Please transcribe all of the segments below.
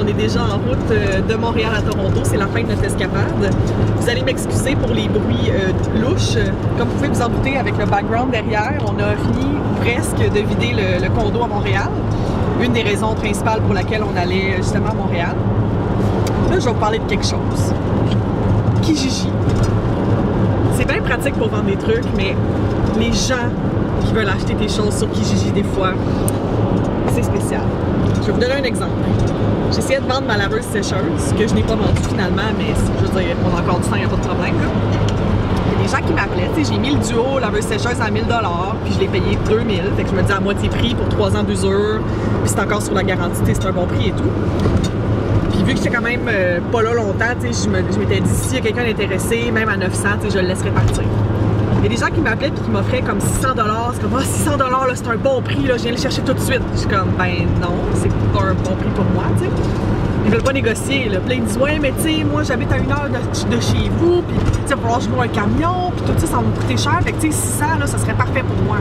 on est déjà en route de Montréal à Toronto. C'est la fin de notre escapade. Vous allez m'excuser pour les bruits louches. Comme vous pouvez vous en douter avec le background derrière, on a fini presque de vider le condo à Montréal. Une des raisons principales pour laquelle on allait justement à Montréal. Là, je vais vous parler de quelque chose. Kijiji. C'est bien pratique pour vendre des trucs, mais les gens qui veulent acheter des choses sur Kijiji, des fois, c'est spécial. Je vais vous donner un exemple. J'essayais de vendre ma laveuse sécheuse, que je n'ai pas vendue finalement, mais je veux dire, on a encore du temps, il n'y a pas de problème. Là. Il y a des gens qui m'appelaient, tu sais, j'ai mis le duo laveuse sécheuse à 1000 $, puis je l'ai payé 2000 $, fait que je me dis à moitié prix pour 3 ans d'usure, puis c'est encore sur la garantie, c'est un bon prix et tout. Puis vu que j'étais quand même pas là longtemps, tu sais, je m'étais dit, s'il y a quelqu'un d'intéressé, même à 900, tu sais, je le laisserais partir. Il y a des gens qui m'appelaient et qui m'offraient comme 600 $. C'est comme, ah, 600 $, là, c'est un bon prix, là, je viens le chercher tout de suite. Je suis comme, ben non, c'est pas un bon prix pour moi, tu sais. Ils veulent pas négocier, là. Puis là, ils me disent, ouais, mais tu sais, moi, j'habite à 1 heure de chez vous, puis tu sais, il va falloir que je loue un camion, puis tout ça, ça va me coûter cher. Fait que, tu sais, 600, là, ça serait parfait pour moi.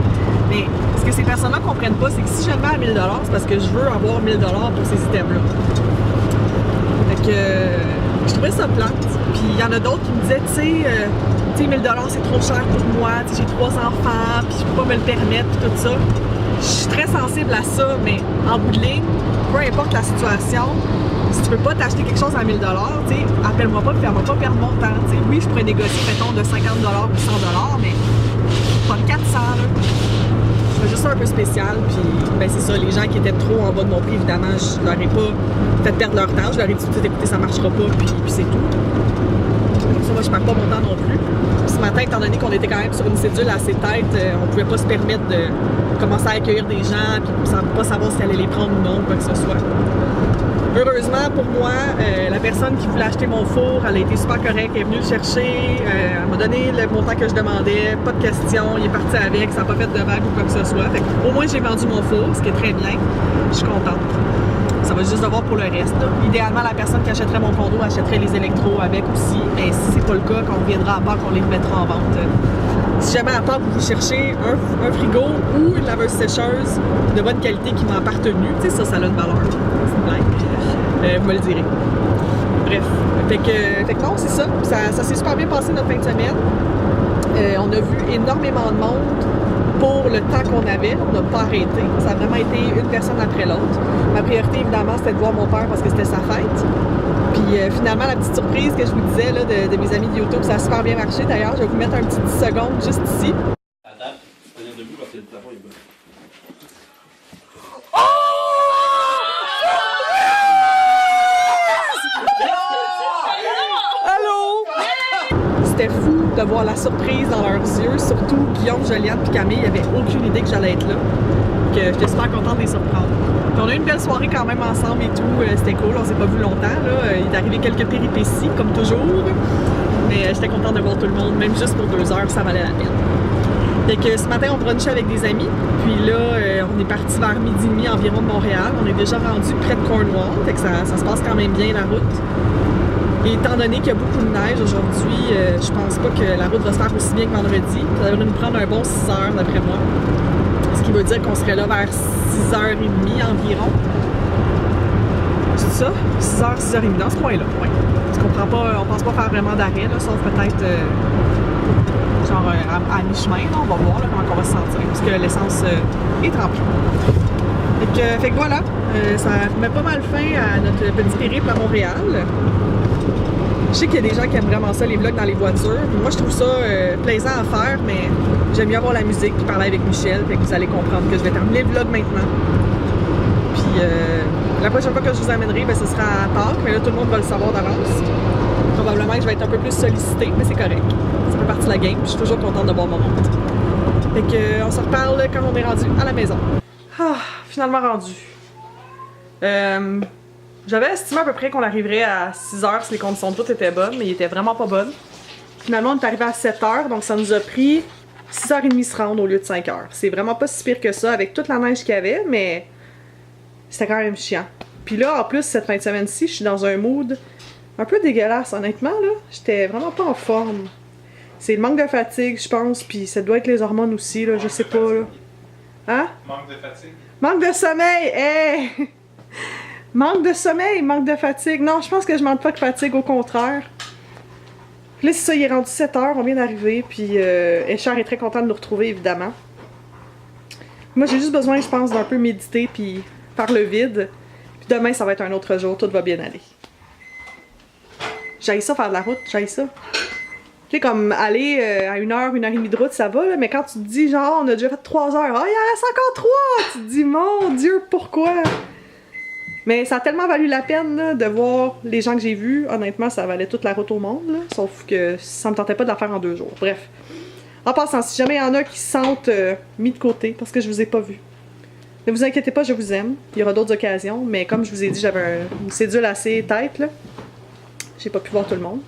Mais ce que ces personnes-là comprennent pas, c'est que si je le mets à 1000 $, c'est parce que je veux avoir 1000 $ pour ces items-là. Fait que, je trouvais ça plate. Puis il y en a d'autres qui me disaient, tu sais, 1000 $ c'est trop cher pour moi, j'ai 3 enfants, puis je peux pas me le permettre, puis tout ça. Je suis très sensible à ça, mais en bout de ligne, peu importe la situation, si tu peux pas t'acheter quelque chose à 1000 $, tu sais, appelle-moi pas, puis fais-moi pas perdre mon temps. T'sais. Oui, je pourrais négocier, mettons, de 50 $ ou 100 $, mais pas de 400 là. Je fais juste ça un peu spécial, puis ben c'est ça, les gens qui étaient trop en bas de mon prix, évidemment, je leur ai pas fait perdre leur temps, je leur ai dit, écoutez, ça marchera pas, puis c'est tout. Moi, je perds pas mon temps non plus. Ce matin, étant donné qu'on était quand même sur une cédule assez tête, on pouvait pas se permettre de commencer à accueillir des gens puis pas savoir si elle allait les prendre ou non, quoi que ce soit. Heureusement pour moi, la personne qui voulait acheter mon four, elle a été super correcte, elle est venue le chercher, elle m'a donné le montant que je demandais, pas de questions, il est parti avec, ça n'a pas fait de vague ou quoi que ce soit. Fait au moins, j'ai vendu mon four, ce qui est très bien. Je suis contente. Ça va juste devoir pour le reste. Là. Idéalement, la personne qui achèterait mon condo achèterait les électros avec aussi. Mais si c'est pas le cas, quand on viendra à part, qu'on les remettra en vente. Si jamais à part vous cherchez un frigo ou une laveuse sécheuse de bonne qualité qui m'a appartenu, tu sais, ça a une valeur. C'est une blague. Vous me le direz. Bref. Fait que non, c'est ça. Ça s'est super bien passé notre fin de semaine. On a vu énormément de monde. Pour le temps qu'on avait, on n'a pas arrêté. Ça a vraiment été une personne après l'autre. Ma priorité, évidemment, c'était de voir mon père parce que c'était sa fête. Puis finalement, la petite surprise que je vous disais là, de mes amis de YouTube, ça a super bien marché. D'ailleurs, je vais vous mettre un petit 10 secondes juste ici. Attends, tu peux venir debout parce que le plafond est bas. C'était fou de voir la surprise dans leurs yeux, surtout Guillaume, Joliane et Camille, ils n'avaient aucune idée que j'allais être là. Que j'étais super contente de les surprendre. Puis on a eu une belle soirée quand même ensemble et tout, c'était cool, on s'est pas vu longtemps. Là. Il est arrivé quelques péripéties, comme toujours. Mais j'étais contente de voir tout le monde, même juste pour 2 heures, ça valait la peine. Fait que ce matin, on brunchait avec des amis. Puis là, on est parti vers 12h30 environ de Montréal. On est déjà rendu près de Cornwall, fait que ça se passe quand même bien la route. Et étant donné qu'il y a beaucoup de neige aujourd'hui, je pense pas que la route va se faire aussi bien que vendredi. Ça devrait nous prendre un bon 6 heures d'après moi. Ce qui veut dire qu'on serait là vers 6h30 environ. C'est ça? 6h, 6h30 dans ce coin-là, oui. Parce qu'on pense pas faire vraiment d'arrêt, là, sauf peut-être genre à mi-chemin. On va voir là, comment on va se sentir. Parce que l'essence est remplie. Fait que voilà, ça met pas mal fin à notre petit périple à Montréal. Je sais qu'il y a des gens qui aiment vraiment ça, les vlogs dans les voitures. Moi, je trouve ça plaisant à faire, mais j'aime mieux avoir la musique puis parler avec Michel. Fait que vous allez comprendre que je vais terminer le vlog maintenant. Puis la prochaine fois que je vous amènerai, ben, ce sera à Pâques, mais là, tout le monde va le savoir d'avance. Probablement que je vais être un peu plus sollicitée, mais c'est correct. Ça fait partie de la game. Je suis toujours contente de voir mon monde. Fait que on se reparle quand on est rendu à la maison. Ah, finalement rendu. J'avais estimé à peu près qu'on arriverait à 6 heures si les conditions de route étaient bonnes, mais ils étaient vraiment pas bonnes. Finalement, on est arrivé à 7 heures, donc ça nous a pris 6h30 se rendre au lieu de 5 heures. C'est vraiment pas si pire que ça avec toute la neige qu'il y avait, mais c'était quand même chiant. Puis là, en plus, cette fin de semaine-ci, je suis dans un mood un peu dégueulasse, honnêtement, là. J'étais vraiment pas en forme. C'est le manque de fatigue, je pense, puis ça doit être les hormones aussi, là, je sais pas, là. Hein? Manque de fatigue. Manque de sommeil! Hey! Manque de sommeil, manque de fatigue. Non, je pense que je manque pas de fatigue, au contraire. Là, c'est ça, il est rendu 7 h, on vient d'arriver, puis Escher est très content de nous retrouver, évidemment. Moi, j'ai juste besoin, je pense, d'un peu méditer, puis faire le vide. Puis demain, ça va être un autre jour, tout va bien aller. J'haïs ça, faire de la route, j'haïs ça. Tu sais, comme aller à 1 h, 1 h 30 de route, ça va, là, mais quand tu te dis, genre, on a déjà fait 3 heures, oh, il en reste encore 3! Tu te dis, mon Dieu, pourquoi? Mais ça a tellement valu la peine là, de voir les gens que j'ai vus. Honnêtement, ça valait toute la route au monde, là, sauf que ça me tentait pas de la faire en 2 jours. Bref. En passant, si jamais il y en a qui se sentent mis de côté parce que je vous ai pas vu, ne vous inquiétez pas, je vous aime. Il y aura d'autres occasions, mais comme je vous ai dit, j'avais une cédule assez tête, là. J'ai pas pu voir tout le monde.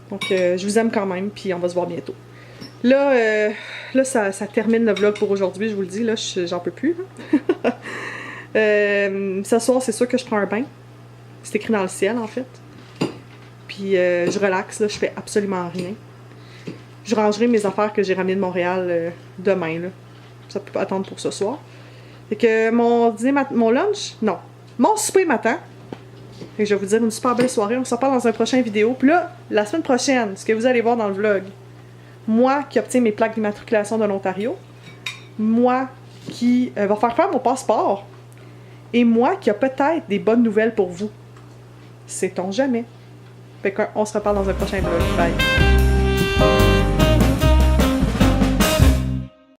Donc, je vous aime quand même, puis on va se voir bientôt. Là, ça termine le vlog pour aujourd'hui, je vous le dis, là, j'en peux plus. Ce soir, c'est sûr que je prends un bain. C'est écrit dans le ciel, en fait. Puis, je relaxe, là, je fais absolument rien. Je rangerai mes affaires que j'ai ramenées de Montréal demain, là. Ça peut pas attendre pour ce soir. Fait que mon dîner, mon lunch, non. Mon souper m'attend. Et je vais vous dire une super belle soirée. On se reparle dans un prochain vidéo. Puis là, la semaine prochaine, ce que vous allez voir dans le vlog, moi qui obtiens mes plaques d'immatriculation de l'Ontario, moi qui va faire mon passeport, et moi qui a peut-être des bonnes nouvelles pour vous. Sait-on jamais. Fait qu'on se reparle dans un prochain vlog. Bye!